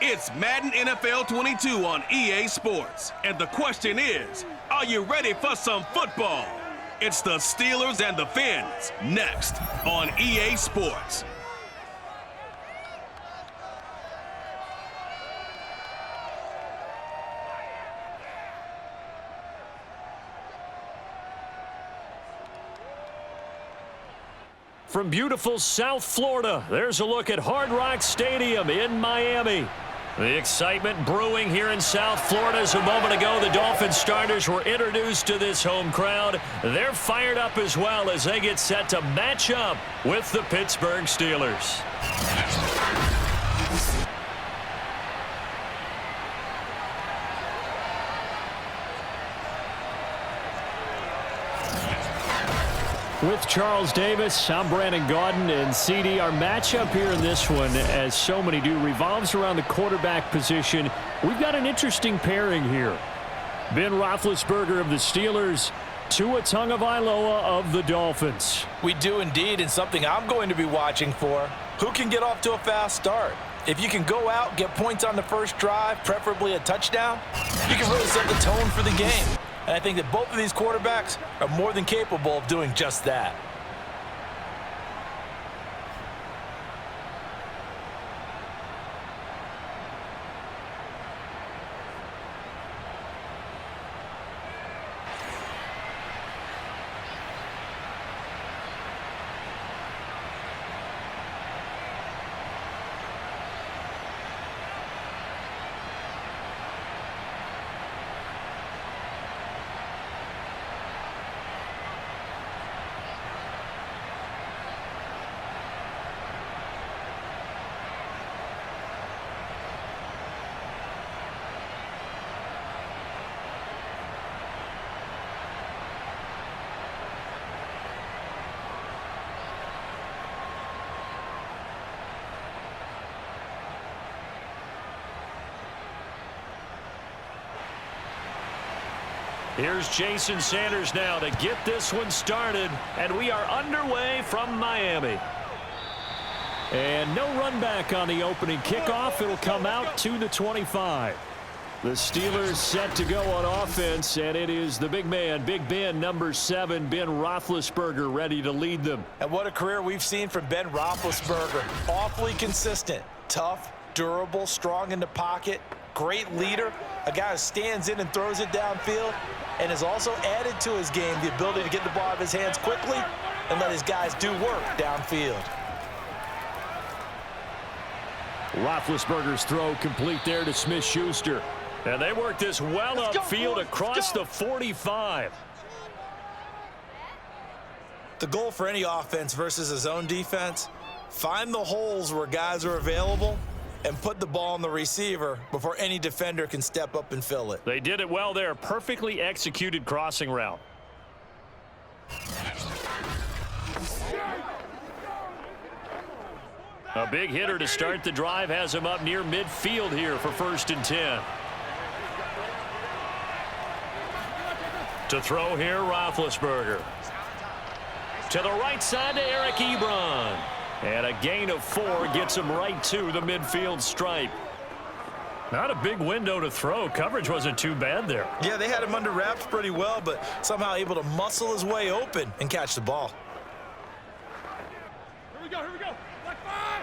It's Madden NFL 22 on EA Sports. And the question is, are you ready for some football? It's the Steelers and the Fins, next on EA Sports. From beautiful South Florida, there's a look at Hard Rock Stadium in Miami. The excitement brewing here in South Florida as a moment ago the Dolphins starters were introduced to this home crowd. They're fired up as well as they get set to match up with the Pittsburgh Steelers. With Charles Davis, I'm Brandon Gaudin, and CD, our matchup here in this one, as so many do, revolves around the quarterback position. We've got an interesting pairing here. Ben Roethlisberger of the Steelers, Tua Tagovailoa of the Dolphins. We do indeed, and something I'm going to be watching for. Who can get off to a fast start? If you can go out, get points on the first drive, preferably a touchdown, you can really set the tone for the game. And I think that both of these quarterbacks are more than capable of doing just that. Here's Jason Sanders now to get this one started, and we are underway from Miami. And no run back on the opening kickoff. It'll come out to the 25. The Steelers set to go on offense, and it is the big man, Big Ben, number 7, Ben Roethlisberger, ready to lead them. And what a career we've seen from Ben Roethlisberger. Awfully consistent, tough, durable, strong in the pocket, great leader, a guy who stands in and throws it downfield, and has also added to his game the ability to get the ball out of his hands quickly and let his guys do work downfield. Roethlisberger's throw complete there to Smith-Schuster. And they work this well upfield across the 45. The goal for any offense versus his own defense, find the holes where guys are available and put the ball on the receiver before any defender can step up and fill it. They did it well there. Perfectly executed crossing route. A big hitter to start the drive has him up near midfield here for 1st and 10. To throw here, Roethlisberger. To the right side to Eric Ebron. And a gain of 4 gets him right to the midfield stripe. Not a big window to throw. Coverage wasn't too bad there. Yeah, they had him under wraps pretty well, but somehow able to muscle his way open and catch the ball. Here we go, here we go. Black 5.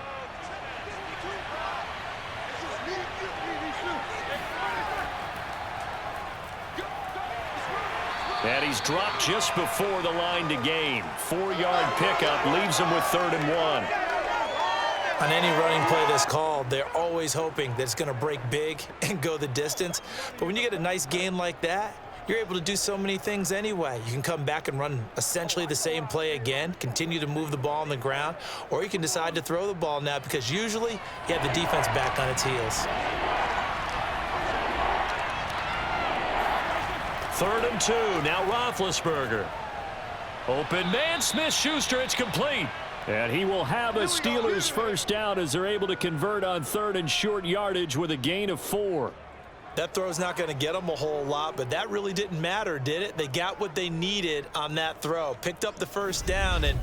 And he's dropped just before the line to gain. 4-yard pickup leaves him with 3rd and 1. On any running play that's called, they're always hoping that it's going to break big and go the distance. But when you get a nice gain like that, you're able to do so many things anyway. You can come back and run essentially the same play again, continue to move the ball on the ground, or you can decide to throw the ball now because usually you have the defense back on its heels. 3rd and 2. Now Roethlisberger. Open man, Smith-Schuster. It's complete. And he will have a Steelers first down as they're able to convert on 3rd and short yardage with a gain of 4. That throw's not going to get them a whole lot, but that really didn't matter, did it? They got what they needed on that throw. Picked up the first down, and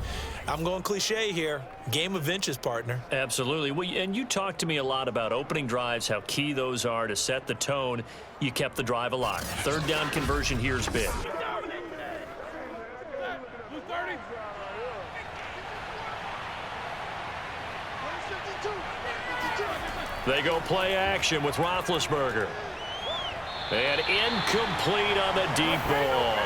I'm going cliche here. Game of inches, partner. Absolutely. Well, and you talked to me a lot about opening drives, how key those are to set the tone. You kept the drive alive. Third down conversion here's big. They go play action with Roethlisberger. And incomplete on the deep ball.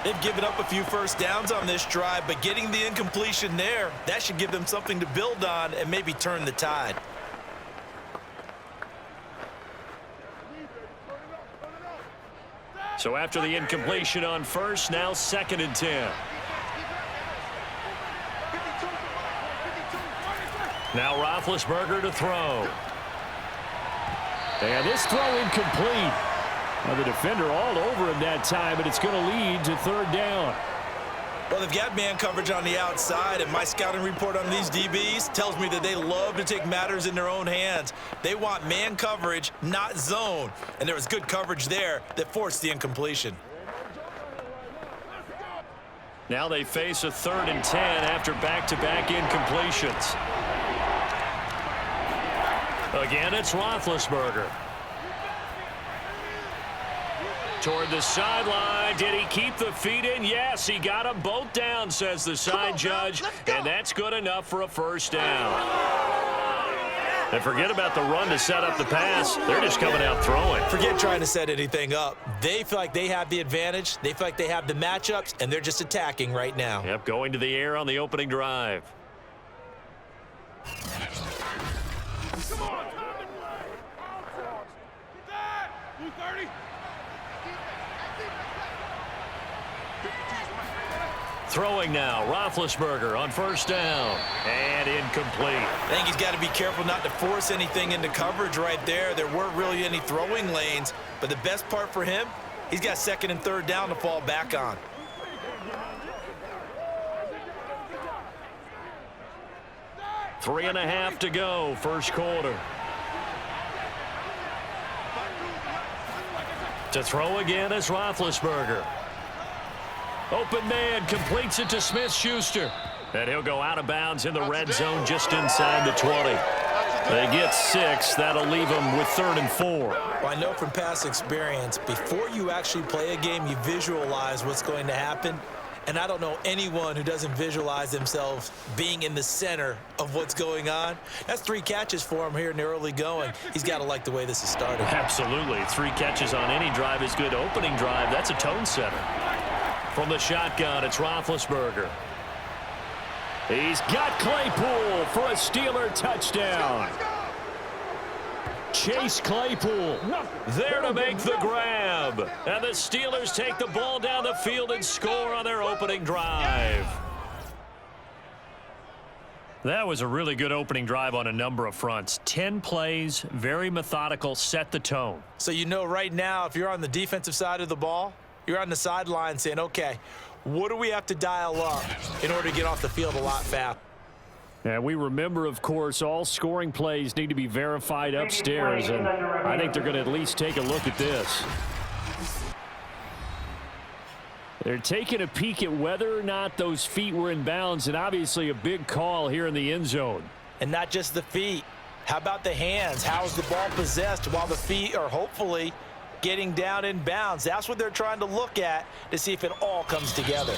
They've given up a few first downs on this drive, but getting the incompletion there, that should give them something to build on and maybe turn the tide. So after the incompletion on first, now 2nd and 10. Now Roethlisberger to throw. And this throw incomplete. Now the defender all over him that time, but it's going to lead to 3rd down. Well, they've got man coverage on the outside, and my scouting report on these DBs tells me that they love to take matters in their own hands. They want man coverage, not zone. And there was good coverage there that forced the incompletion. Now they face a 3rd and 10 after back-to-back incompletions. Again, it's Roethlisberger. Toward the sideline. Did he keep the feet in? Yes, he got them both down, says the side judge. And that's good enough for a 1st down. And forget about the run to set up the pass. They're just coming out throwing. Forget trying to set anything up. They feel like they have the advantage. They feel like they have the matchups, and they're just attacking right now. Yep, going to the air on the opening drive. Come on, Blue 30. Throwing now, Roethlisberger on 1st down. And incomplete. I think he's got to be careful not to force anything into coverage right there. There weren't really any throwing lanes. But the best part for him, he's got 2nd and 3rd down to fall back on. Three and a half to go, 1st quarter. To throw again is Roethlisberger. Open man completes it to Smith-Schuster. And he'll go out of bounds in the red zone just inside the 20. They get 6. That'll leave them with 3rd and 4. Well, I know from past experience, before you actually play a game, you visualize what's going to happen. And I don't know anyone who doesn't visualize themselves being in the center of what's going on. That's 3 catches for him here in the early going. He's got to like the way this has started. Absolutely. 3 catches on any drive is good. Opening drive, that's a tone setter. From the shotgun, it's Roethlisberger. He's got Claypool for a Steeler touchdown. Chase Claypool there to make the grab. And the Steelers take the ball down the field and score on their opening drive. That was a really good opening drive on a number of fronts. 10 plays, very methodical, set the tone. So you know right now, if you're on the defensive side of the ball, you're on the sideline saying, okay, what do we have to dial up in order to get off the field a lot faster? And we remember, of course, all scoring plays need to be verified upstairs, and I think they're going to at least take a look at this. They're taking a peek at whether or not those feet were in bounds, and obviously a big call here in the end zone. And not just the feet. How about the hands? How is the ball possessed while the feet are hopefully getting down in bounds? That's what they're trying to look at to see if it all comes together.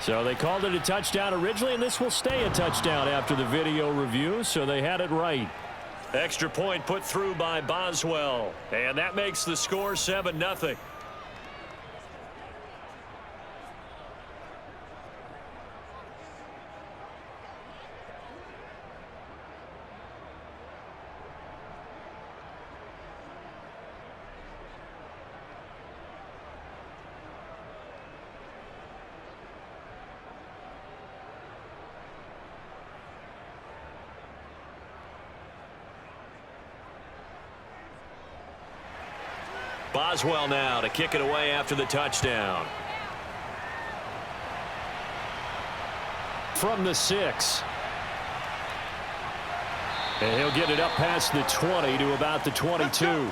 So they called it a touchdown originally, and this will stay a touchdown after the video review, so they had it right. Extra point put through by Boswell, and that makes the score 7-0. Boswell now to kick it away after the touchdown. From the 6. And he'll get it up past the 20 to about the 22.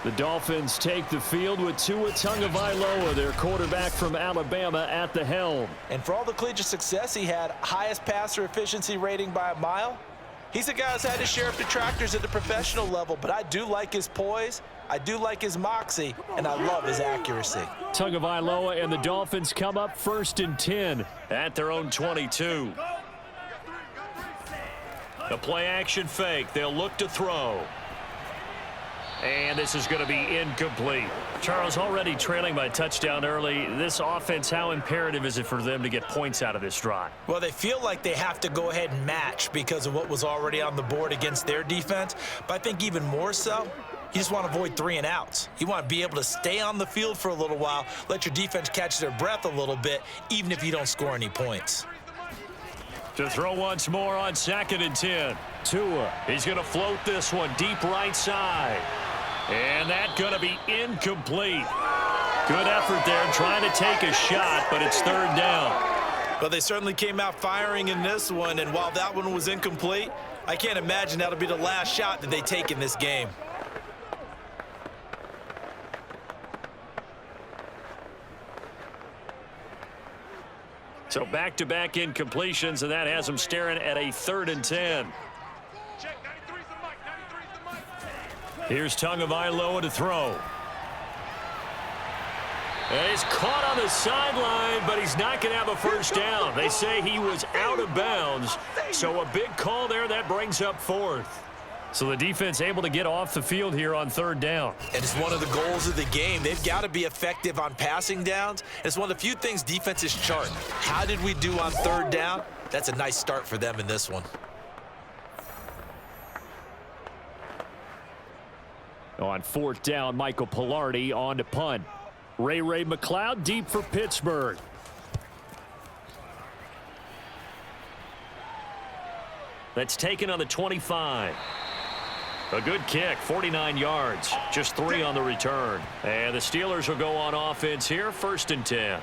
The Dolphins take the field with Tua Tagovailoa, their quarterback from Alabama, at the helm. And for all the collegiate success he had, highest passer efficiency rating by a mile, he's a guy who's had his share of detractors at the professional level, but I do like his poise, I do like his moxie, and I love his accuracy. Tagovailoa and the Dolphins come up 1st and 10 at their own 22. The play action fake. They'll look to throw. And this is going to be incomplete. Charles, already trailing by a touchdown early. This offense, how imperative is it for them to get points out of this drive? Well, they feel like they have to go ahead and match because of what was already on the board against their defense. But I think even more so, you just want to avoid 3 and outs. You want to be able to stay on the field for a little while, let your defense catch their breath a little bit, even if you don't score any points. To throw once more on 2nd and 10. Tua, he's going to float this one deep right side. And that's going to be incomplete. Good effort there trying to take a shot, but it's 3rd down. Well, they certainly came out firing in this one, and while that one was incomplete, I can't imagine that'll be the last shot that they take in this game. So back-to-back incompletions, and that has them staring at a 3rd and 10. Here's Tagovailoa to throw. And he's caught on the sideline, but he's not going to have a first down. They say he was out of bounds, so a big call there. That brings up 4th. So the defense able to get off the field here on 3rd down. And it's one of the goals of the game. They've got to be effective on passing downs. It's one of the few things defenses chart. How did we do on 3rd down? That's a nice start for them in this one. On 4th down, Michael Pilardi on to punt. Ray McLeod deep for Pittsburgh. That's taken on the 25. A good kick, 49 yards, just 3 on the return. And the Steelers will go on offense here, 1st and 10.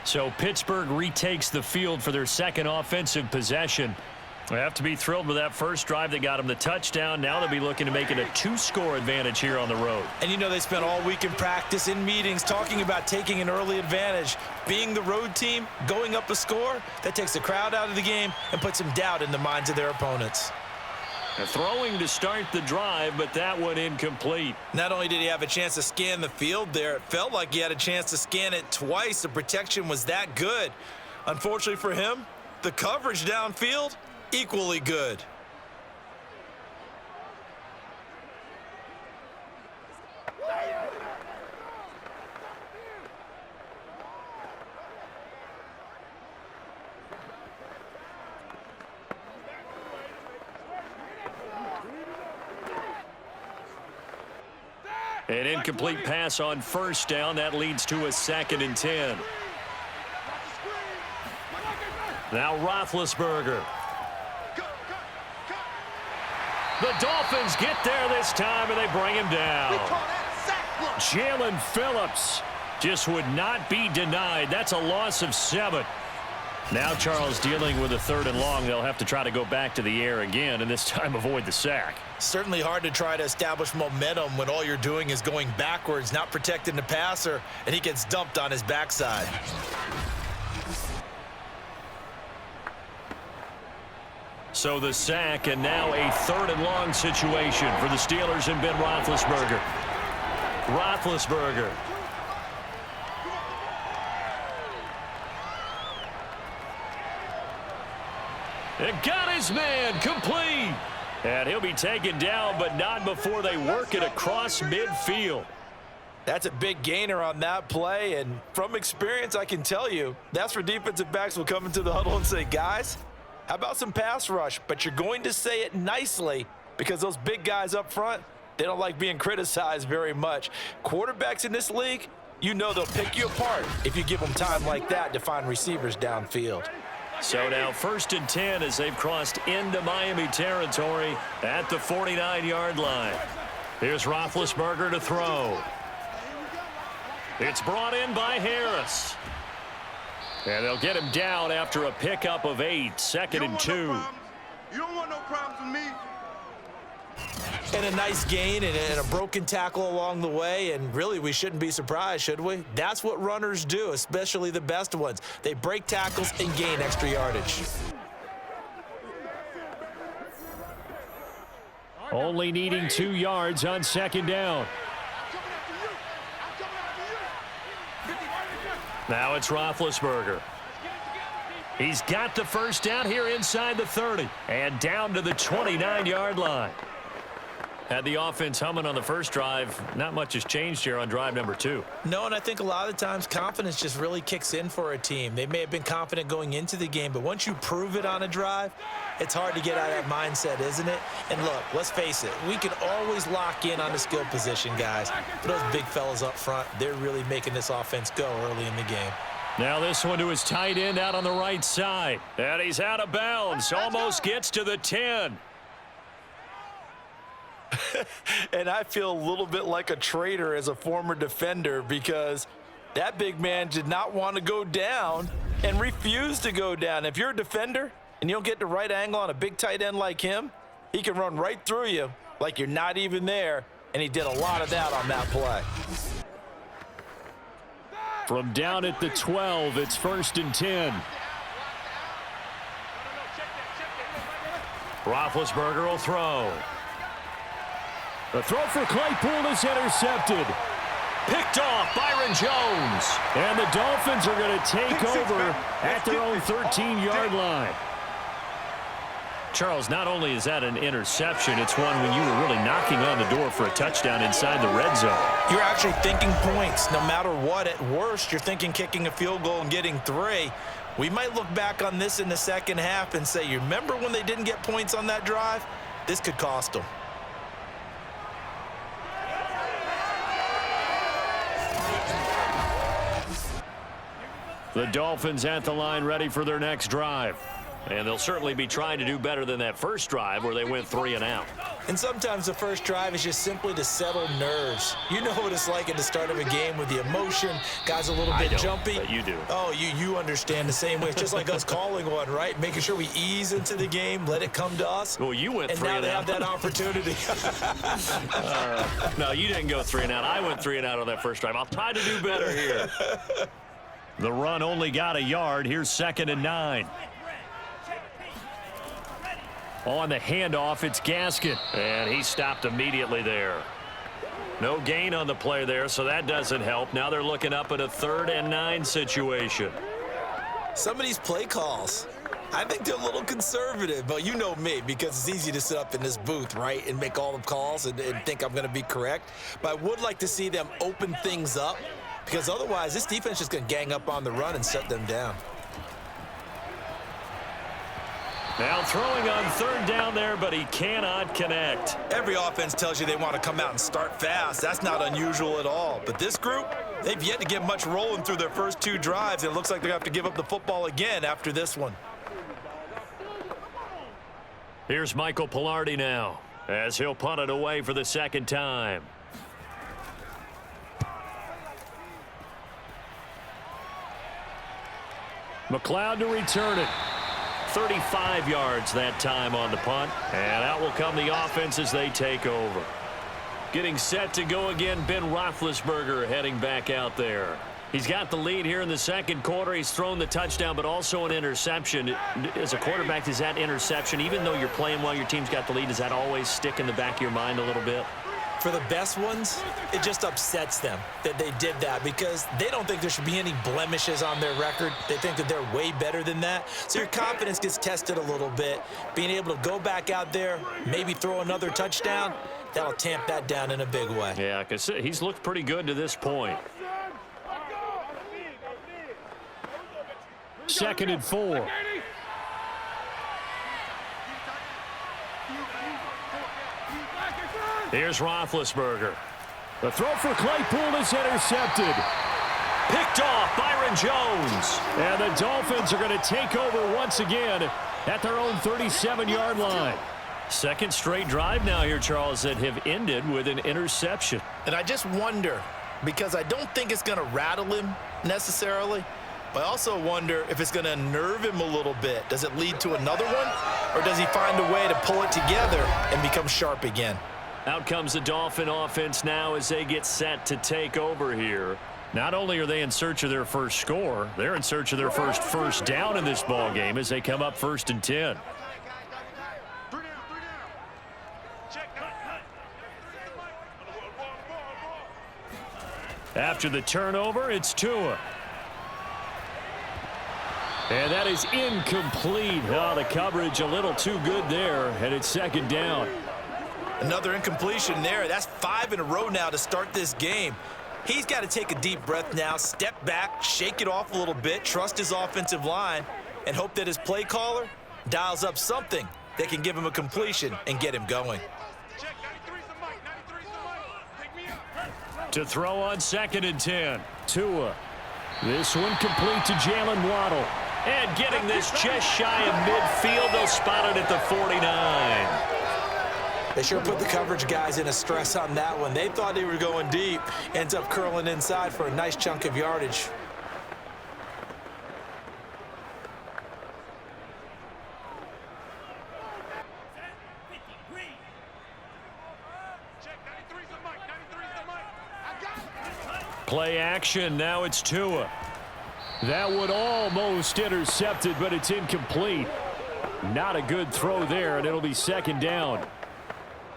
So Pittsburgh retakes the field for their 2nd offensive possession. They have to be thrilled with that first drive that got them the touchdown. Now they'll be looking to make it a 2-score advantage here on the road. And you know they spent all week in practice, in meetings, talking about taking an early advantage. Being the road team, going up a score, that takes the crowd out of the game and puts some doubt in the minds of their opponents. Throwing to start the drive, but that one incomplete. Not only did he have a chance to scan the field there, it felt like he had a chance to scan it twice. The protection was that good. Unfortunately for him, the coverage downfield, equally good. An incomplete pass on 1st down. That leads to a 2nd and 10. Now Roethlisberger. The Dolphins get there this time, and they bring him down. Jalen Phillips just would not be denied. That's a loss of 7. Now Charles dealing with a 3rd and long. They'll have to try to go back to the air again, and this time avoid the sack. Certainly hard to try to establish momentum when all you're doing is going backwards, not protecting the passer, and he gets dumped on his backside. So the sack, and now a 3rd and long situation for the Steelers and Ben Roethlisberger. Roethlisberger. And got his man complete. And he'll be taken down, but not before they work it across midfield. That's a big gainer on that play, and from experience, I can tell you, that's where defensive backs will come into the huddle and say, guys, how about some pass rush? But you're going to say it nicely because those big guys up front, they don't like being criticized very much. Quarterbacks in this league, you know they'll pick you apart if you give them time like that to find receivers downfield. So now 1st and 10 as they've crossed into Miami territory at the 49-yard line. Here's Roethlisberger to throw. It's brought in by Harris. And they'll get him down after a pickup of 8, 2nd and 2. You don't want no problems with me. And a nice gain and a broken tackle along the way, and really we shouldn't be surprised, should we? That's what runners do, especially the best ones. They break tackles and gain extra yardage. Only needing 2 yards on second down. Now it's Roethlisberger. He's got the first down here inside the 30 and down to the 29-yard line. Had the offense humming on the first drive. Not much has changed here on drive number 2. No, and I think a lot of times confidence just really kicks in for a team. They may have been confident going into the game, but once you prove it on a drive, it's hard to get out of that mindset, isn't it? And look, let's face it, we can always lock in on the skill position, guys. But those big fellas up front, they're really making this offense go early in the game. Now this one to his tight end out on the right side. And he's out of bounds. Almost gets to the 10. And I feel a little bit like a traitor as a former defender because that big man did not want to go down and refused to go down. If you're a defender and you don't get the right angle on a big tight end like him, he can run right through you like you're not even there, and he did a lot of that on that play. From down at the 12, it's 1st and 10. Roethlisberger will throw. The throw for Claypool is intercepted. Picked off Byron Jones. And the Dolphins are going to take over at their own 13-yard line. Charles, not only is that an interception, it's one when you were really knocking on the door for a touchdown inside the red zone. You're actually thinking points no matter what. At worst, you're thinking kicking a field goal and getting 3. We might look back on this in the second half and say, you remember when they didn't get points on that drive? This could cost them. The Dolphins at the line ready for their next drive. And they'll certainly be trying to do better than that first drive where they went 3 and out. And sometimes the first drive is just simply to settle nerves. You know what it's like at the start of a game with the emotion. Guys a little bit jumpy. But you do. Oh, you understand the same way. It's just like us calling one, right? Making sure we ease into the game, let it come to us. Well, you went 3 and out. And now they have that opportunity. No, you didn't go 3 and out. I went 3 and out on that first drive. I'll try to do better here. The run only got a yard. Here's 2nd and 9. On the handoff, it's Gaskin. And he stopped immediately there. No gain on the play there, so that doesn't help. Now they're looking up at a 3rd and 9 situation. Some of these play calls, I think they're a little conservative, but you know me, because it's easy to sit up in this booth, right, and make all the calls and think I'm going to be correct. But I would like to see them open things up, because otherwise this defense is just going to gang up on the run and shut them down. Now throwing on 3rd down there, but he cannot connect. Every offense tells you they want to come out and start fast. That's not unusual at all. But this group, they've yet to get much rolling through their first 2 drives. It looks like they're going to have to give up the football again after this one. Here's Michael Pilardi now, as he'll punt it away for the 2nd time. McLeod to return it. 35 yards that time on the punt. And out will come the offense as they take over. Getting set to go again, Ben Roethlisberger heading back out there. He's got the lead here in the 2nd quarter. He's thrown the touchdown, but also an interception. As a quarterback, does that interception, even though you're playing while your team's got the lead, does that always stick in the back of your mind a little bit? For the best ones, it just upsets them that they did that because they don't think there should be any blemishes on their record. They think that they're way better than that. So your confidence gets tested a little bit. Being able to go back out there, maybe throw another touchdown, that'll tamp that down in a big way. Yeah, because he's looked pretty good to this point. 2nd and 4. Here's Roethlisberger. The throw for Claypool is intercepted. Picked off Byron Jones. And the Dolphins are going to take over once again at their own 37-yard line. 2nd straight drive now here, Charles, that have ended with an interception. And I just wonder, because I don't think it's going to rattle him necessarily, But I also wonder if it's going to unnerve him a little bit. Does it lead to another one? Or does he find a way to pull it together and become sharp again? Out comes the Dolphin offense now as they get set to take over here. Not only are they in search of their first score, they're in search of their first down in this ball game as they come up 1st and 10. After the turnover, it's Tua. And that is incomplete. Oh, the coverage a little too good there, and it's 2nd down. Another incompletion there. That's 5 in a row now to start this game. He's got to take a deep breath now, step back, shake it off a little bit, trust his offensive line, and hope that his play caller dials up something that can give him a completion and get him going. To throw on 2nd and 10. Tua. This one complete to Jalen Waddle. And getting this just shy of midfield. They'll spot it at the 49. They sure put the coverage guys in a stress on that one. They thought they were going deep. Ends up curling inside for a nice chunk of yardage. Play action. Now it's Tua. That one almost intercepted, but it's incomplete. Not a good throw there, and it'll be 2nd down.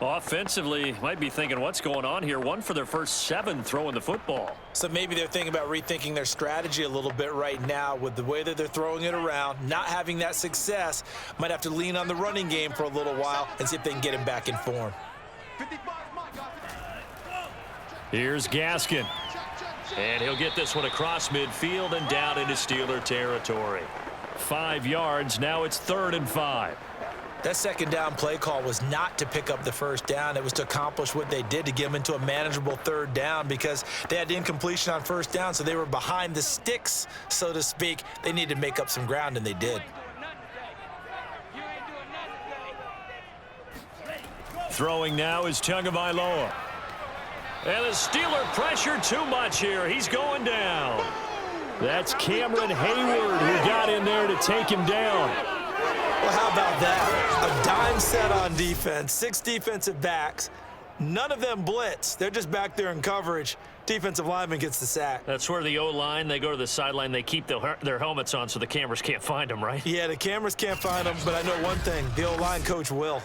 Offensively, might be thinking, what's going on here? 1 for their first 7 throwing the football. So maybe they're thinking about rethinking their strategy a little bit right now with the way that they're throwing it around, not having that success. Might have to lean on the running game for a little while and see if they can get him back in form. Here's Gaskin. And he'll get this one across midfield and down into Steeler territory. 5 yards. Now it's 3rd and 5. That 2nd down play call was not to pick up the 1st down. It was to accomplish what they did to get them into a manageable 3rd down because they had incompletion on 1st down, so they were behind the sticks, so to speak. They needed to make up some ground, and they did. Throwing now is Tagovailoa. And the Steeler pressure too much here. He's going down. That's Cameron Hayward who got in there to take him down. Well, how about that? A dime set on defense, 6 defensive backs. None of them blitz. They're just back there in coverage. Defensive lineman gets the sack. That's where the O-line, they go to the sideline, they keep their helmets on so the cameras can't find them, right? Yeah, the cameras can't find them, but I know one thing. The O-line coach will.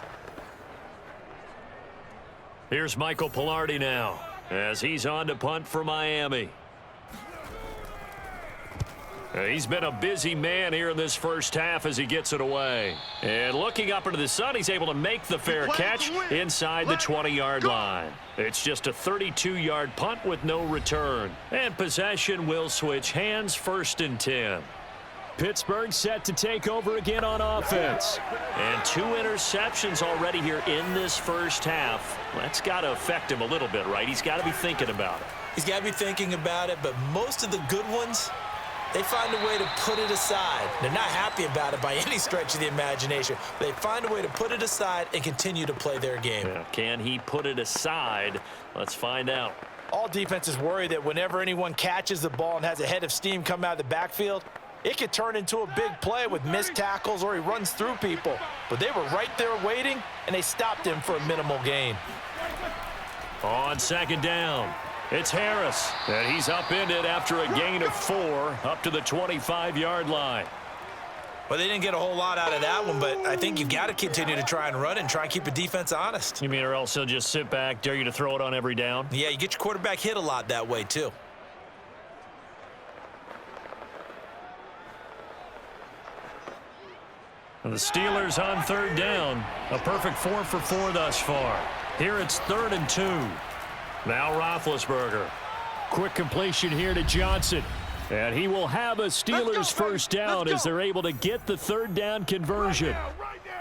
Here's Michael Pilardi now as he's on to punt for Miami. He's been a busy man here in this first half as he gets it away. And looking up into the sun, he's able to make the fair catch inside the 20-yard line. It's just a 32-yard punt with no return. And possession will switch hands, 1st and 10. Pittsburgh set to take over again on offense. And 2 interceptions already here in this first half. That's got to affect him a little bit, right? He's got to be thinking about it. He's got to be thinking about it, but most of the good ones, they find a way to put it aside. They're not happy about it by any stretch of the imagination. They find a way to put it aside and continue to play their game. Yeah, can he put it aside? Let's find out. All defenses worry that whenever anyone catches the ball and has a head of steam come out of the backfield, it could turn into a big play with missed tackles or he runs through people. But they were right there waiting, and they stopped him for a minimal gain. On 2nd down, it's Harris. And he's upended after a gain of 4 up to the 25-yard line. Well, they didn't get a whole lot out of that one, but I think you got to continue to try and run and try and keep the defense honest. You mean or else he'll just sit back, dare you to throw it on every down? Yeah, you get your quarterback hit a lot that way, too. The Steelers on 3rd down. A perfect 4 for 4 thus far. Here it's 3rd and 2. Now Roethlisberger. Quick completion here to Johnson. And he will have a Steelers first down as they're able to get the 3rd down conversion. Right now.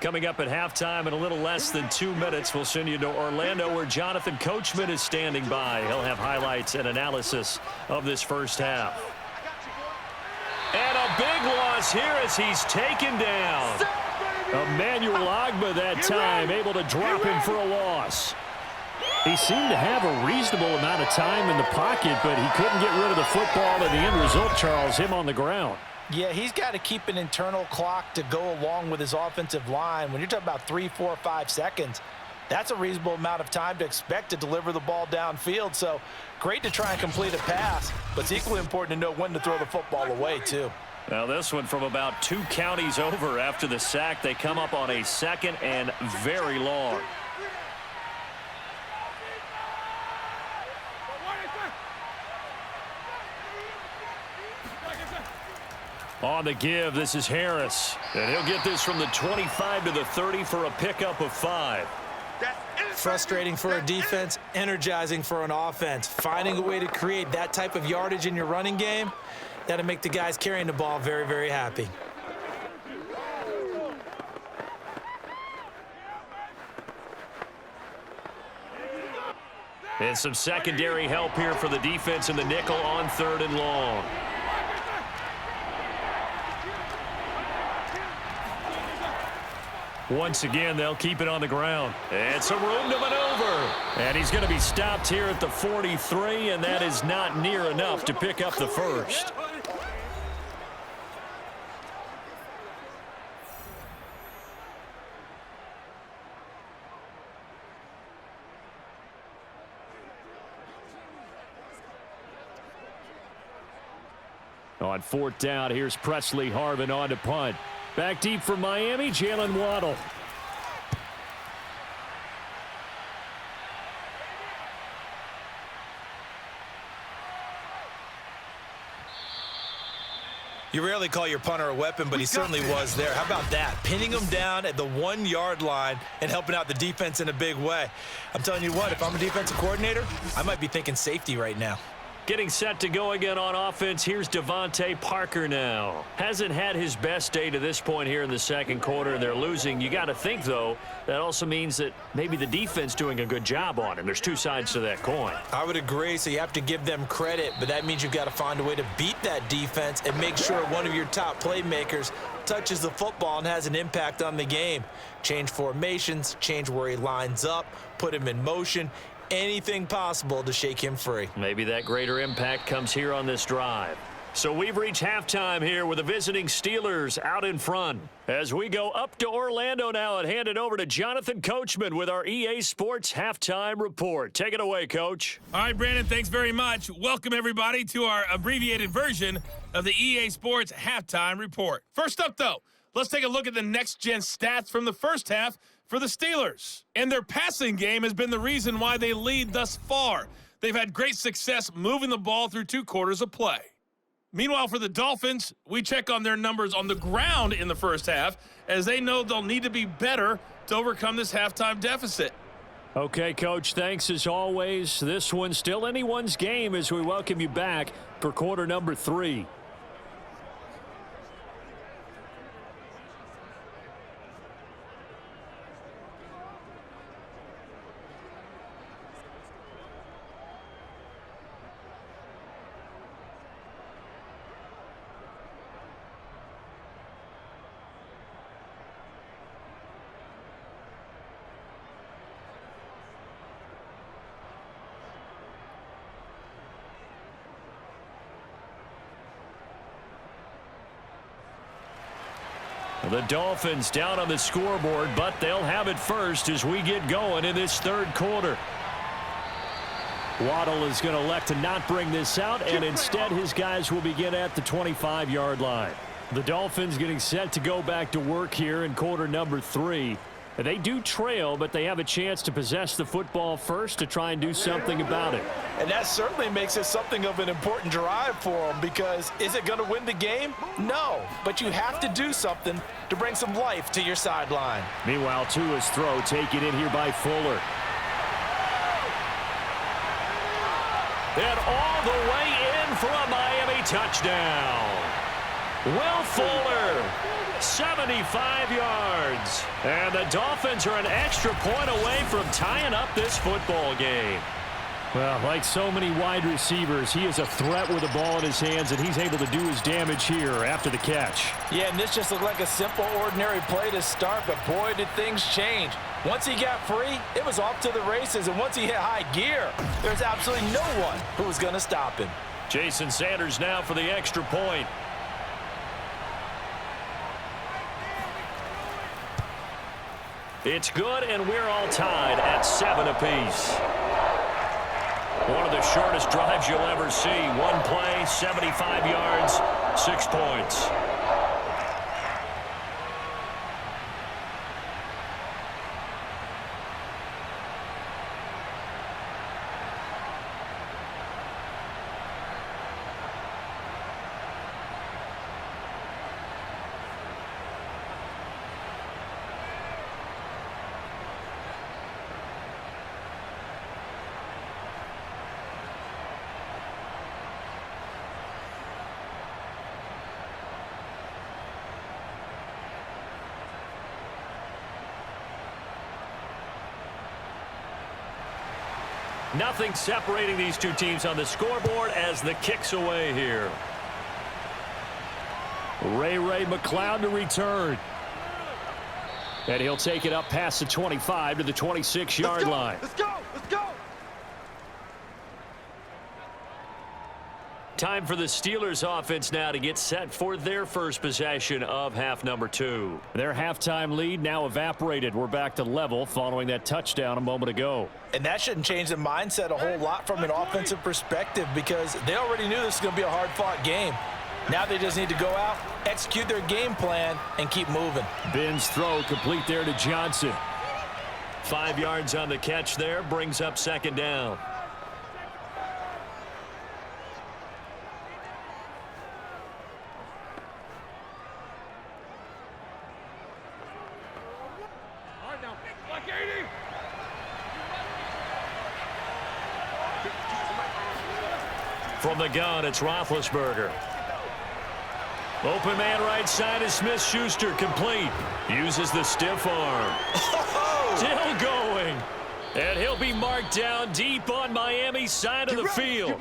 Coming up at halftime in a little less than 2 minutes, we'll send you to Orlando where Jonathan Coachman is standing by. He'll have highlights and analysis of this first half. And a big loss here as he's taken down. Emmanuel Ogbah that time, able to drop him for a loss. He seemed to have a reasonable amount of time in the pocket, but he couldn't get rid of the football, and the end result, Charles, him on the ground. Yeah, he's got to keep an internal clock to go along with his offensive line. When you're talking about 3, 4, 5 seconds, that's a reasonable amount of time to expect to deliver the ball downfield. So great to try and complete a pass, but it's equally important to know when to throw the football away, too. Now this one from about 2 counties over after the sack. They come up on a 2nd and very long. On the give, this is Harris. And he'll get this from the 25 to the 30 for a pickup of 5. Frustrating for a defense, energizing for an offense. Finding a way to create that type of yardage in your running game, that'll make the guys carrying the ball very, very happy. And some secondary help here for the defense in the nickel on 3rd and long. Once again, they'll keep it on the ground. And some room to maneuver. And he's going to be stopped here at the 43, and that is not near enough to pick up the first. On 4th down, here's Presley Harvin on to punt. Back deep for Miami, Jalen Waddle. You rarely call your punter a weapon, but he certainly was there. How about that? Pinning him down at the 1-yard line and helping out the defense in a big way. I'm telling you what, if I'm a defensive coordinator, I might be thinking safety right now. Getting set to go again on offense, here's Devontae Parker now. Hasn't had his best day to this point here in the 2nd quarter, and they're losing. You got to think, though, that also means that maybe the defense doing a good job on him. There's 2 sides to that coin. I would agree, so you have to give them credit, but that means you've got to find a way to beat that defense and make sure one of your top playmakers touches the football and has an impact on the game. Change formations, change where he lines up, put him in motion. Anything possible to shake him free. Maybe that greater impact comes here on this drive. So we've reached halftime here with the visiting Steelers out in front. As we go up to Orlando now and hand it over to Jonathan Coachman with our EA Sports Halftime Report. Take it away, Coach. All right, Brandon, thanks very much. Welcome, everybody, to our abbreviated version of the EA Sports Halftime Report. First up, though, let's take a look at the next-gen stats from the first half for the Steelers. And their passing game has been the reason why they lead thus far. They've had great success moving the ball through 2 quarters of play. Meanwhile, for the Dolphins, we check on their numbers on the ground in the first half, as they know they'll need to be better to overcome this halftime deficit. Okay, Coach, thanks as always. This one's still anyone's game as we welcome you back for quarter number 3. The Dolphins down on the scoreboard, but they'll have it first as we get going in this 3rd quarter. Waddle is going to elect to not bring this out, and instead his guys will begin at the 25-yard line. The Dolphins getting set to go back to work here in quarter number 3. They do trail, but they have a chance to possess the football first to try and do something about it. And that certainly makes it something of an important drive for them, because is it going to win the game? No, but you have to do something to bring some life to your sideline. Meanwhile, Tua's throw taken in here by Fuller. And all the way in for a Miami touchdown. Will Fuller, 75 yards. And the Dolphins are an extra point away from tying up this football game. Well, like so many wide receivers, he is a threat with the ball in his hands, and he's able to do his damage here after the catch. Yeah, and this just looked like a simple, ordinary play to start, but boy, did things change. Once he got free, it was off to the races, and once he hit high gear, there's absolutely no one who was going to stop him. Jason Sanders now for the extra point. It's good, and we're all tied at 7 apiece. One of the shortest drives you'll ever see. One play, 75 yards, 6 points. Nothing separating these two teams on the scoreboard as the kick's away here. Ray McCloud to return. And he'll take it up past the 25 to the 26-yard line. Let's go! Let's go! Time for the Steelers offense now to get set for their first possession of half number 2. Their halftime lead now evaporated. We're back to level following that touchdown a moment ago. And that shouldn't change the mindset a whole lot from an offensive perspective because they already knew this was going to be a hard-fought game. Now they just need to go out, execute their game plan, and keep moving. Ben's throw complete there to Johnson. 5 yards on the catch there, brings up second down. All right, now, like 80! From the gun, it's Roethlisberger. Open man right side is Smith-Schuster, complete. Uses the stiff arm. Still going. And he'll be marked down deep on Miami's side of the field.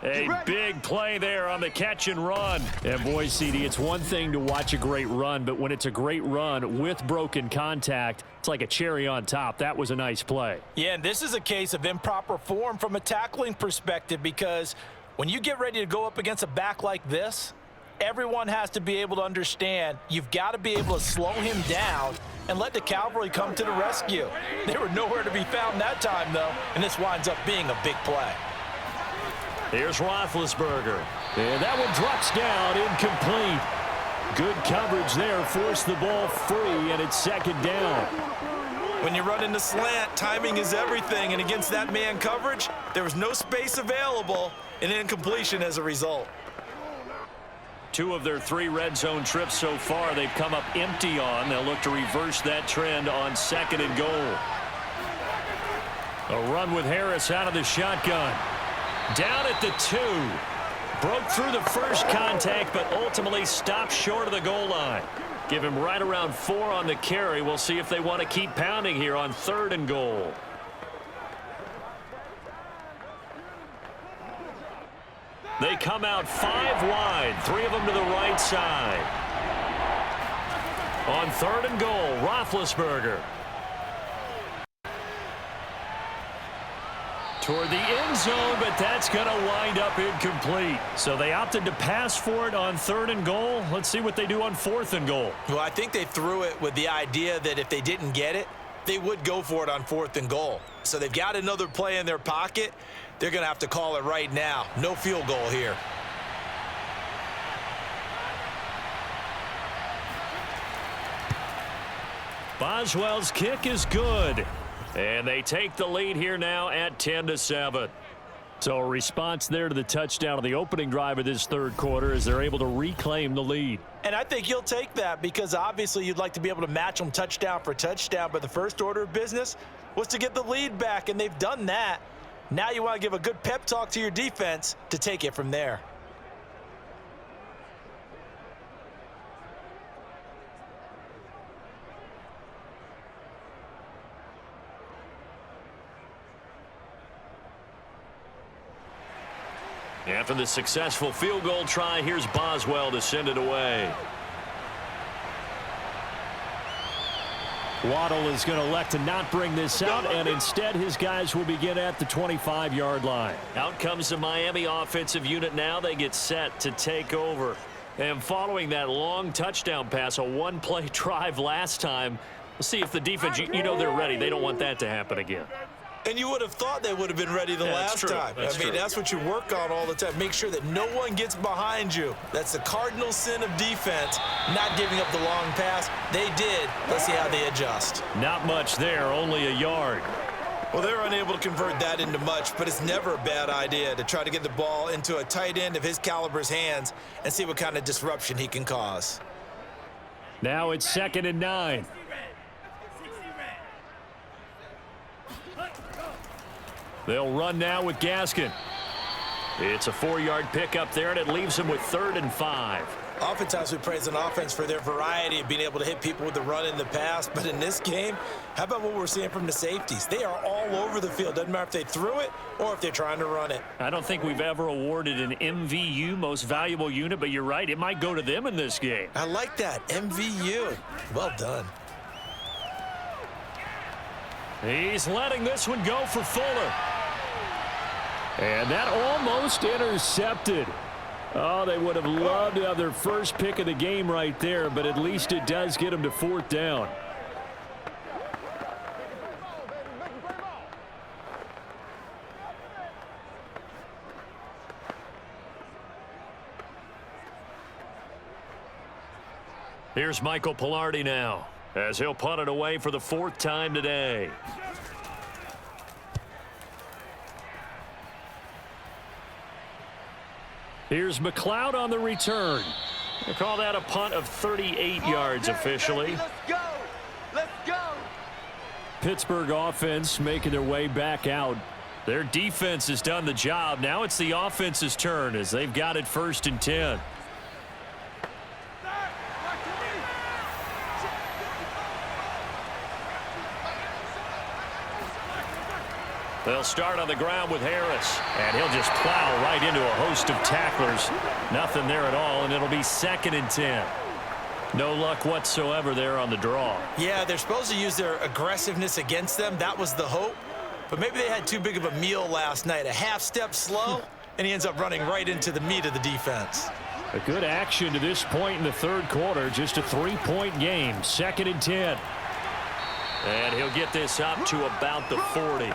A big play there on the catch and run. And boy, CD, it's one thing to watch a great run, but when it's a great run with broken contact, it's like a cherry on top. That was a nice play. Yeah, and this is a case of improper form from a tackling perspective because when you get ready to go up against a back like this, everyone has to be able to understand you've got to be able to slow him down and let the cavalry come to the rescue. They were nowhere to be found that time, though, and this winds up being a big play. Here's Roethlisberger. And that one drops down, incomplete. Good coverage there, forced the ball free, and it's second down. When you run into slant, timing is everything, and against that man coverage, there was no space available, and incompletion as a result. 2 of their 3 red zone trips so far they've come up empty on. They'll look to reverse that trend on second and goal. A run with Harris out of the shotgun. Down at the 2. Broke through the first contact, but ultimately stopped short of the goal line. Give him right around 4 on the carry. We'll see if they want to keep pounding here on third and goal. They come out 5 wide, 3 of them to the right side. On third and goal, Roethlisberger. Toward the end zone, but that's going to wind up incomplete. So they opted to pass for it on third and goal. Let's see what they do on fourth and goal. Well, I think they threw it with the idea that if they didn't get it, they would go for it on fourth and goal. So they've got another play in their pocket. They're going to have to call it right now. No field goal here. Boswell's kick is good. And they take the lead here now at 10-7. So a response there to the touchdown of the opening drive of this third quarter as they're able to reclaim the lead. And I think you'll take that because obviously you'd like to be able to match them touchdown for touchdown, but the first order of business was to get the lead back, and they've done that. Now you want to give a good pep talk to your defense to take it from there. After the successful field goal try, here's Boswell to send it away. Waddle is going to elect to not bring this out, and instead his guys will begin at the 25-yard line. Out comes the Miami offensive unit now. They get set to take over. And following that long touchdown pass, a one-play drive last time, we'll see if the defense, you know they're ready. They don't want that to happen again. And you would have thought they would have been ready the last time. I mean, that's what you work on all the time. Make sure that no one gets behind you. That's the cardinal sin of defense, not giving up the long pass. They did. Let's see how they adjust. Not much there, only a yard. Well, they're unable to convert that into much, but it's never a bad idea to try to get the ball into a tight end of his caliber's hands and see what kind of disruption he can cause. Now it's 2nd and 9. They'll run now with Gaskin. It's a 4-yard pickup there, and it leaves them with 3rd and 5. Oftentimes we praise an offense for their variety of being able to hit people with the run in the pass, but in this game, how about what we're seeing from the safeties? They are all over the field. Doesn't matter if they threw it or if they're trying to run it. I don't think we've ever awarded an MVU, most valuable unit, but you're right, it might go to them in this game. I like that, MVU. Well done. He's letting this one go for Fuller. And that almost intercepted. Oh, they would have loved to have their first pick of the game right there, but at least it does get them to 4th down. Here's Michael Pilardi now, as he'll punt it away for the 4th time today. Here's McLeod on the return. They call that a punt of 38 yards officially. Let's go! Let's go! Pittsburgh offense making their way back out. Their defense has done the job. Now it's the offense's turn as they've got it 1st and 10. They'll start on the ground with Harris, and he'll just plow right into a host of tacklers. Nothing there at all, and it'll be 2nd and 10. No luck whatsoever there on the draw. Yeah, they're supposed to use their aggressiveness against them. That was the hope. But maybe they had too big of a meal last night. A half step slow, and he ends up running right into the meat of the defense. A good action to this point in the 3rd quarter. Just a 3-point game. 2nd and 10. And he'll get this up to about the 40.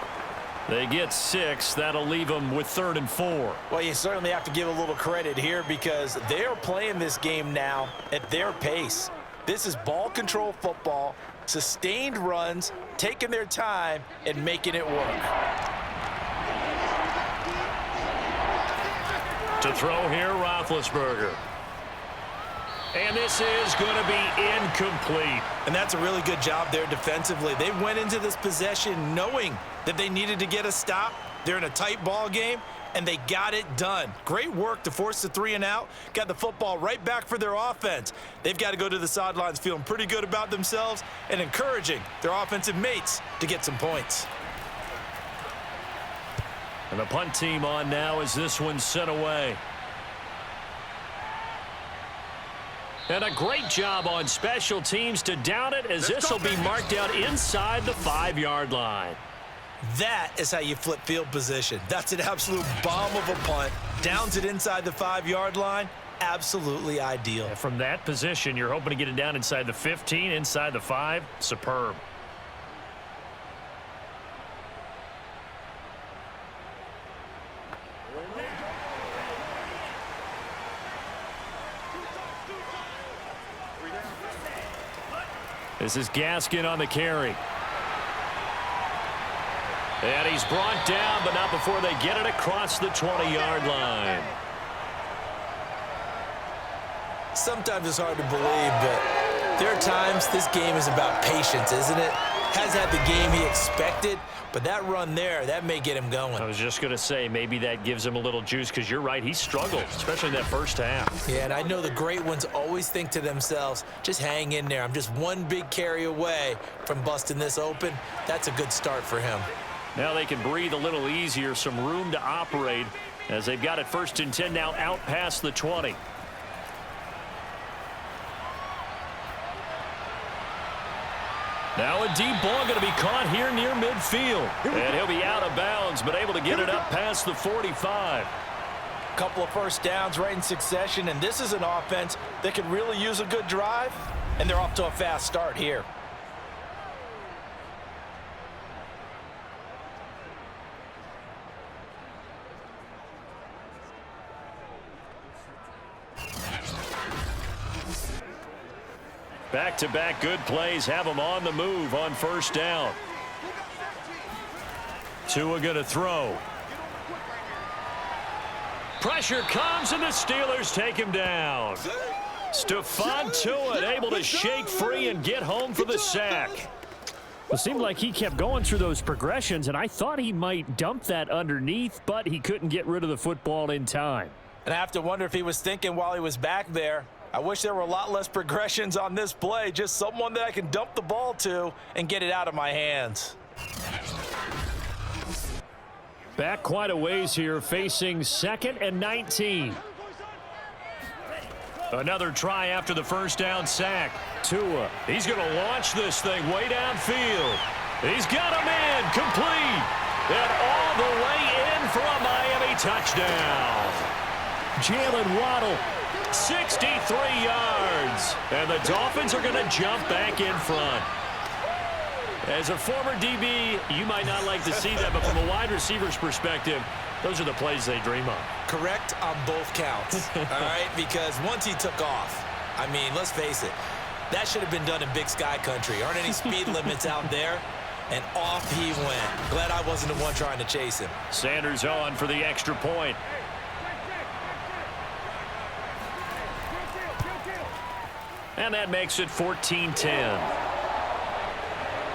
They get 6. That'll leave them with 3rd and 4. Well, you certainly have to give a little credit here because they're playing this game now at their pace. This is ball control football, sustained runs, taking their time, and making it work. To throw here, Roethlisberger. And this is going to be incomplete. And that's a really good job there defensively. They went into this possession knowing that they needed to get a stop. They're in a tight ball game, and they got it done. Great work to force the 3 and out. Got the football right back for their offense. They've got to go to the sidelines feeling pretty good about themselves and encouraging their offensive mates to get some points. And the punt team on now as this one's sent away. And a great job on special teams to down it as this will be marked out inside the 5-yard line. That is how you flip field position. That's an absolute bomb of a punt. Downs it inside the 5-yard line. Absolutely ideal. And from that position, you're hoping to get it down inside the 15, inside the 5. Superb. This is Gaskin on the carry. And he's brought down, but not before they get it across the 20-yard line. Sometimes it's hard to believe, but there are times this game is about patience, isn't it? Has had the game he expected, but that run there, that may get him going. I was just going to say, maybe that gives him a little juice, because you're right, he struggled, especially in that first half. Yeah, and I know the great ones always think to themselves, just hang in there. I'm just one big carry away from busting this open. That's a good start for him. Now they can breathe a little easier, some room to operate as they've got it 1st and 10 now out past the 20. Now a deep ball going to be caught here near midfield. And he'll be out of bounds, but able to get it up past the 45. Couple of first downs right in succession, and this is an offense that could really use a good drive, and they're off to a fast start here. Back-to-back good plays have them on the move on 1st down. Tua going to throw. Pressure comes, and the Steelers take him down. Stephon Tua able to shake free and get home for the sack. It seemed like he kept going through those progressions, and I thought he might dump that underneath, but he couldn't get rid of the football in time. And I have to wonder if he was thinking while he was back there, I wish there were a lot less progressions on this play, just someone that I can dump the ball to and get it out of my hands. Back quite a ways here, facing 2nd and 19. Another try after the 1st down sack. Tua, he's going to launch this thing way downfield. He's got him in, complete, and all the way in for a Miami touchdown. Jalen Waddle. 63 yards, and the Dolphins are going to jump back in front. As a former DB, you might not like to see that, but from a wide receiver's perspective, those are the plays they dream of. Correct on both counts, all right? Because once he took off, I mean, let's face it, that should have been done in Big Sky Country. Aren't any speed limits out there? And off he went. Glad I wasn't the one trying to chase him. Sanders on for the extra point. And that makes it 14-10.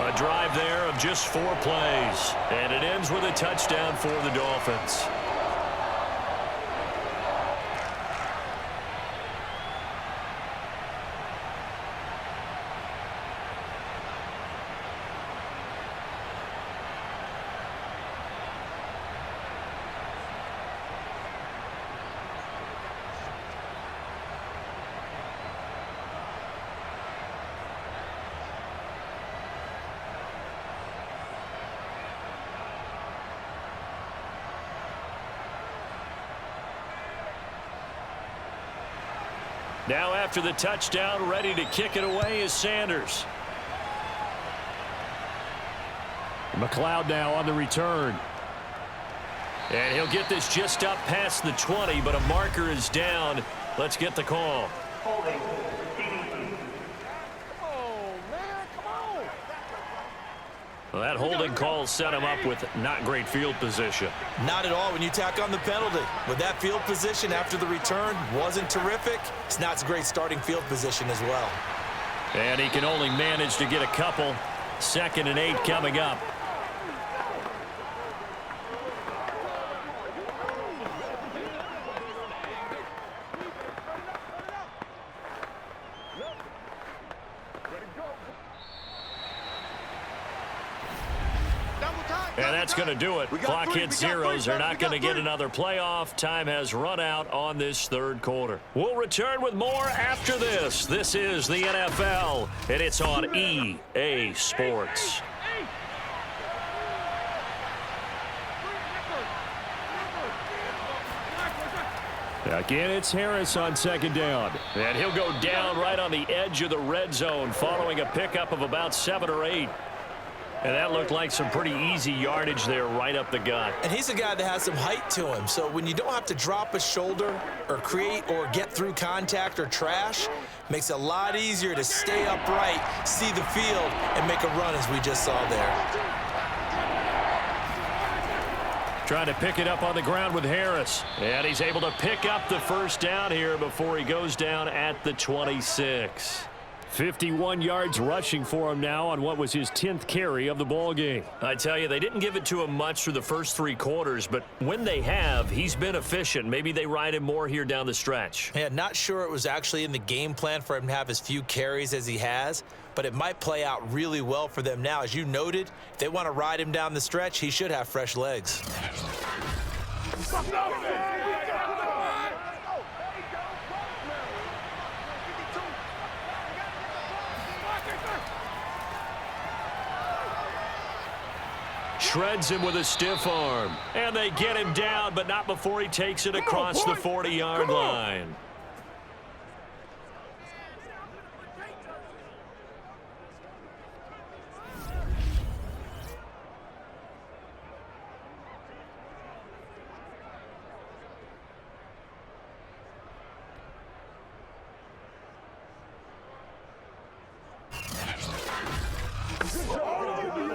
A drive there of just 4 plays. And it ends with a touchdown for the Dolphins. Now after the touchdown, ready to kick it away is Sanders. McLeod now on the return. And he'll get this just up past the 20, but a marker is down. Let's get the call. Well, that holding call set him up with not great field position. Not at all when you tack on the penalty. With that field position after the return wasn't terrific, it's not a great starting field position as well. And he can only manage to get a couple. 2nd and 8 coming up. And that's going to do it. Clock hits zeros. They're not going to get another playoff. Time has run out on this 3rd quarter. We'll return with more after this. This is the NFL, and it's on EA Sports. Again, it's Harris on 2nd down. And he'll go down right on the edge of the red zone following a pickup of about 7 or 8. And that looked like some pretty easy yardage there right up the gut. And he's a guy that has some height to him. So when you don't have to drop a shoulder or create or get through contact or trash, makes it a lot easier to stay upright, see the field, and make a run as we just saw there. Trying to pick it up on the ground with Harris. And he's able to pick up the 1st down here before he goes down at the 26. 51 yards rushing for him now on what was his 10th carry of the ball game. I tell you, they didn't give it to him much through the first 3 quarters, but when they have, he's been efficient. Maybe they ride him more here down the stretch. Yeah, not sure it was actually in the game plan for him to have as few carries as he has, but it might play out really well for them now. As you noted, if they want to ride him down the stretch, he should have fresh legs. Shreds him with a stiff arm. And they get him down, but not before he takes it across the 40-yard line.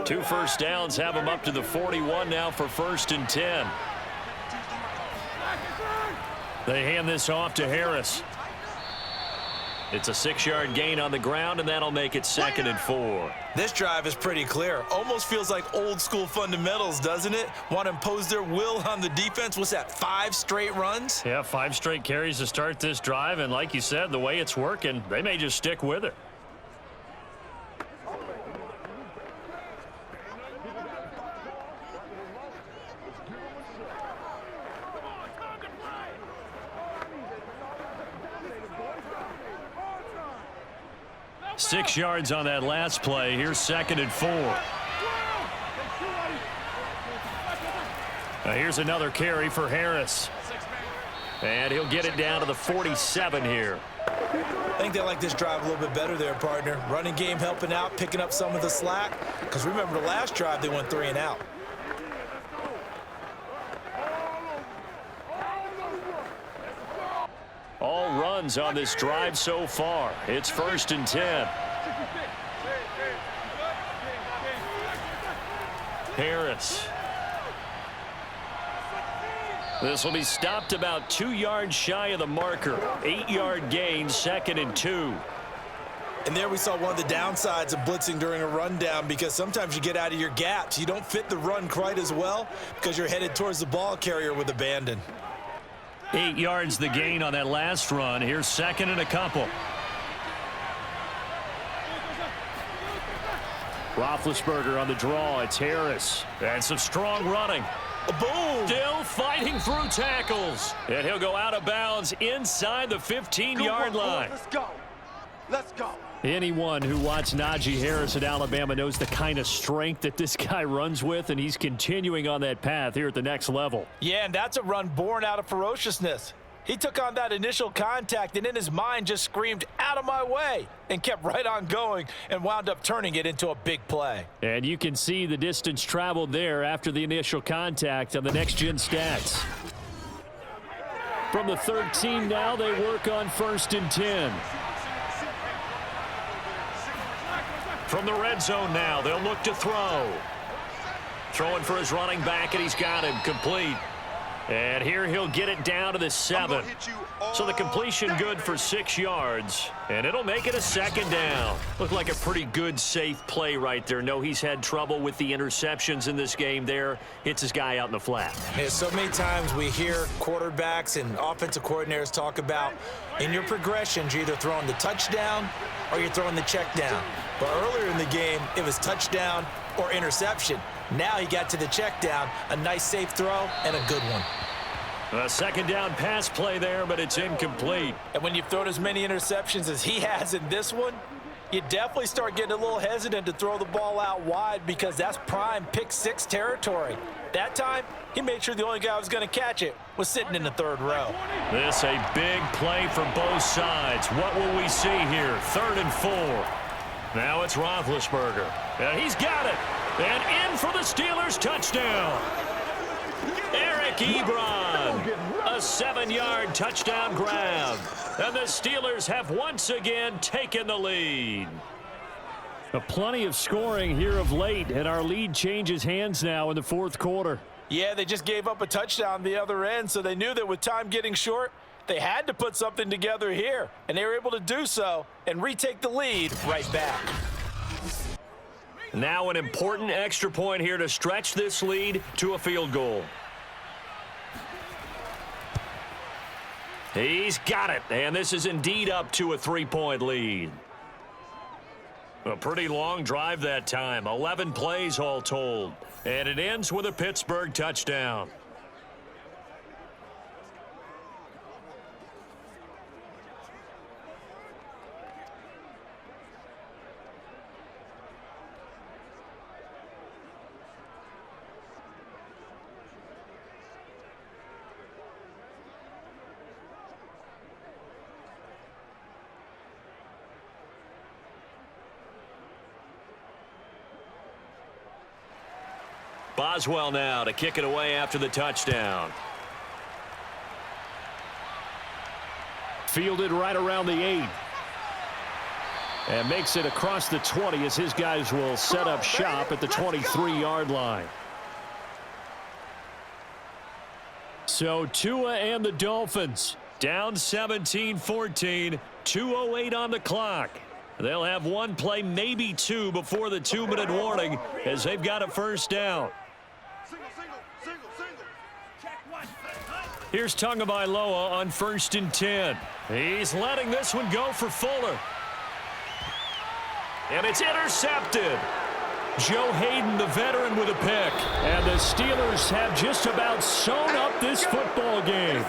Two first downs have him up to the 41 now for 1st and 10. They hand this off to Harris. It's a 6-yard gain on the ground, and that'll make it 2nd and 4. This drive is pretty clear. Almost feels like old school fundamentals, doesn't it? Want to impose their will on the defense. What's that, 5 straight runs? Yeah, 5 straight carries to start this drive, and like you said, the way it's working, they may just stick with it. Six yards on that last play. Here's 2nd and 4. Now here's another carry for Harris. And he'll get it down to the 47 here. I think they like this drive a little bit better there, partner. Running game helping out, picking up some of the slack. Because remember, the last drive, they went 3 and out. All runs on this drive so far. It's 1st and 10. Harris. This will be stopped about 2 yards shy of the marker. 8-yard gain, 2nd and 2. And there we saw one of the downsides of blitzing during a rundown, because sometimes you get out of your gaps. You don't fit the run quite as well because you're headed towards the ball carrier with abandon. 8 yards the gain on that last run. Here's 2nd and a couple. Roethlisberger on the draw. It's Harris. And some strong running. Boom! Still fighting through tackles. And he'll go out of bounds inside the 15-yard line. Let's go. Let's go. Anyone who watched Najee Harris at Alabama knows the kind of strength that this guy runs with, and he's continuing on that path here at the next level. Yeah, and that's a run born out of ferociousness. He took on that initial contact and in his mind just screamed, "Out of my way," and kept right on going and wound up turning it into a big play. And you can see the distance traveled there after the initial contact on the next-gen stats. From the 13 now, they work on 1st and 10. From the red zone now, they'll look to throw. Throwing for his running back, and he's got him complete. And here he'll get it down to the 7. So the completion good for 6 yards, and it'll make it a 2nd down. Looked like a pretty good, safe play right there. No, he's had trouble with the interceptions in this game there. Hits his guy out in the flat. Yeah, so many times we hear quarterbacks and offensive coordinators talk about in your progressions, you're either throwing the touchdown or you're throwing the check down. But earlier in the game, it was touchdown or interception. Now he got to the check down, a nice safe throw, and a good one. A 2nd down pass play there, but it's incomplete. And when you've thrown as many interceptions as he has in this one, you definitely start getting a little hesitant to throw the ball out wide, because that's prime pick 6 territory. That time, he made sure the only guy who was going to catch it was sitting in the 3rd row. This a big play for both sides. What will we see here? 3rd and 4. Now it's Roethlisberger. And he's got it. And in for the Steelers touchdown. Eric Ebron. A 7-yard touchdown grab. And the Steelers have once again taken the lead. Plenty of scoring here of late, and our lead changes hands now in the 4th quarter. Yeah, they just gave up a touchdown the other end, so they knew that with time getting short, they had to put something together here, and they were able to do so and retake the lead right back. Now an important extra point here to stretch this lead to a field goal. He's got it, and this is indeed up to a 3-point lead. A pretty long drive that time, 11 plays all told, and it ends with a Pittsburgh touchdown. Boswell now to kick it away after the touchdown. Fielded right around the 8. And makes it across the 20 as his guys will set up shop at the 23-yard line. So Tua and the Dolphins down 17-14, 2:08 on the clock. They'll have one play, maybe two, before the 2-minute warning as they've got a first down. Here's Tagovailoa on 1st and 10. He's letting this one go for Fuller. And it's intercepted. Joe Hayden, the veteran, with a pick. And the Steelers have just about sewn up this football game.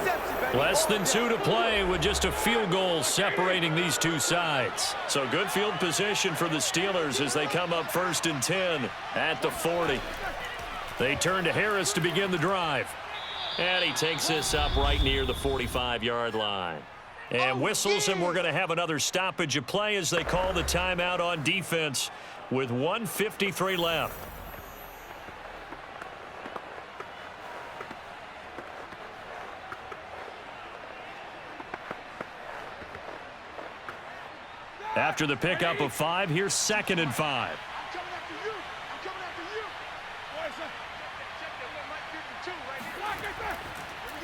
Less than 2 to play with just a field goal separating these two sides. So good field position for the Steelers as they come up 1st and 10 at the 40. They turn to Harris to begin the drive. And he takes this up right near the 45-yard line. And whistles, and we're going to have another stoppage of play as they call the timeout on defense with 1:53 left. After the pickup of 5, here's 2nd and 5.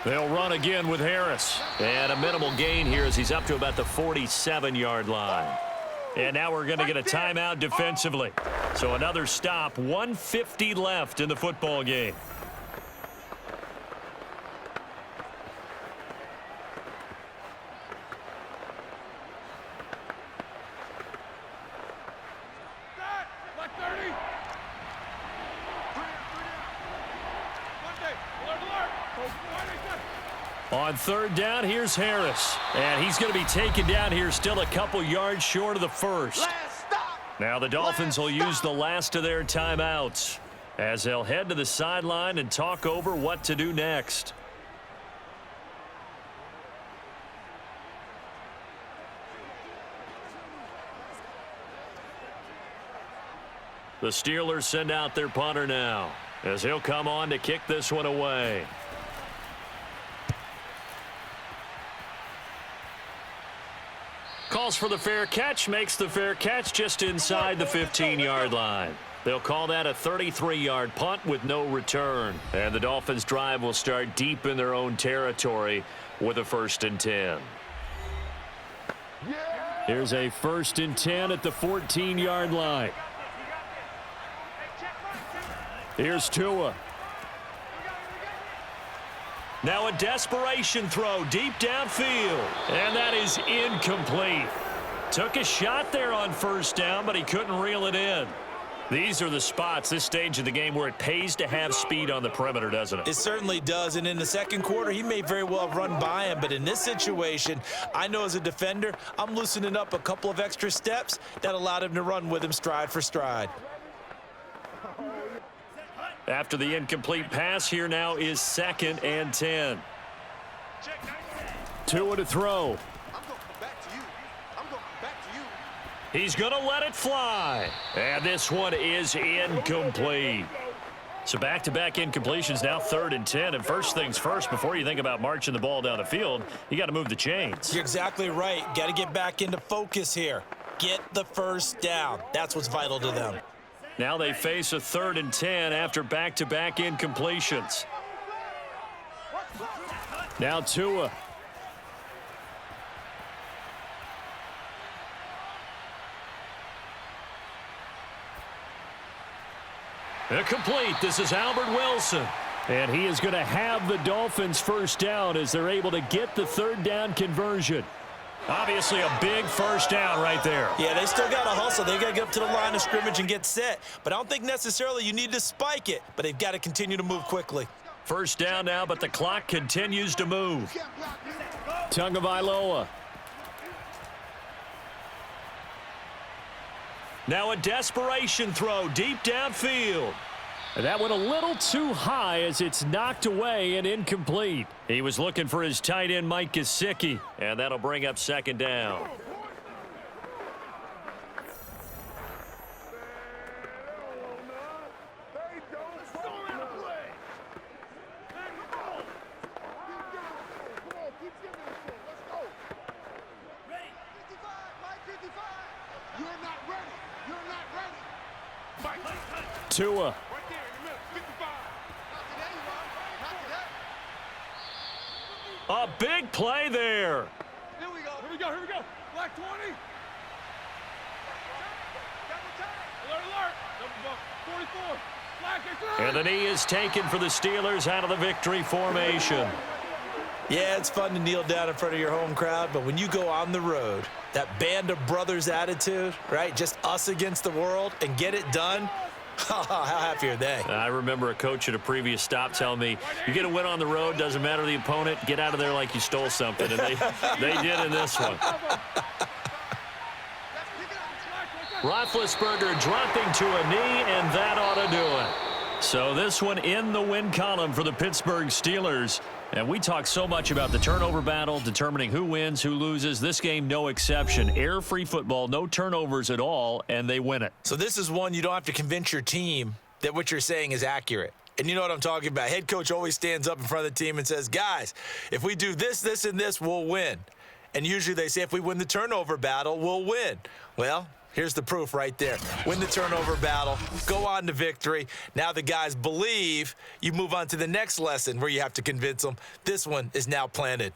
They'll run again with Harris. And a minimal gain here as he's up to about the 47-yard line. And now we're going to get a timeout defensively. So another stop, 1:50 left in the football game. On 3rd down, here's Harris. And he's going to be taken down here still a couple yards short of the 1st. Now the Dolphins will use the last of their timeouts as they'll head to the sideline and talk over what to do next. The Steelers send out their punter now as he'll come on to kick this one away. Calls for the fair catch, makes the fair catch just inside the 15-yard line. They'll call that a 33-yard punt with no return. And the Dolphins' drive will start deep in their own territory with a 1st and 10. Here's a 1st and 10 at the 14-yard line. Here's Tua. Now a desperation throw deep downfield. And that is incomplete. Took a shot there on 1st down, but he couldn't reel it in. These are the spots, this stage of the game, where it pays to have speed on the perimeter, doesn't it? It certainly does. And in the 2nd quarter, he may very well have run by him. But in this situation, I know as a defender, I'm loosening up a couple of extra steps that allowed him to run with him stride for stride. After the incomplete pass, here now is 2nd and 10. Tua to throw. He's going to let it fly. And this one is incomplete. So back-to-back incompletions, now 3rd and 10. And first things first, before you think about marching the ball down the field, you got to move the chains. You're exactly right. Got to get back into focus here. Get the 1st down. That's what's vital to them. Now they face a 3rd and 10 after back-to-back incompletions. Now Tua. Incomplete. This is Albert Wilson. And he is going to have the Dolphins' 1st down as they're able to get the 3rd down conversion. Obviously a big 1st down right there. Yeah, they still got to hustle. They got to get up to the line of scrimmage and get set. But I don't think necessarily you need to spike it, but they've got to continue to move quickly. 1st down now, but the clock continues to move. Tagovailoa. Now a desperation throw deep downfield. That went a little too high as it's knocked away and incomplete. He was looking for his tight end, Mike Gesicki, and that'll bring up 2nd down. Tua. A big play there. Here we go. Black 20. Alert. 44. And the knee is taken for the Steelers out of the victory formation. Yeah, it's fun to kneel down in front of your home crowd, but when you go on the road, that band of brothers attitude, right? Just us against the world and get it done. How happy are they? I remember a coach at a previous stop telling me, you get a win on the road, doesn't matter the opponent, get out of there like you stole something. And they did in this one. Roethlisberger dropping to a knee, and that ought to do it. So this one in the win column for the Pittsburgh Steelers. And we talk so much about the turnover battle, determining who wins, who loses. This game, no exception. Air-free football, no turnovers at all, and they win it. So this is one you don't have to convince your team that what you're saying is accurate. And you know what I'm talking about. Head coach always stands up in front of the team and says, guys, if we do this, this, and this, we'll win. And usually they say if we win the turnover battle, we'll win. Well, here's the proof right there. Win the turnover battle, go on to victory. Now the guys believe. You move on to the next lesson where you have to convince them. This one is now planted.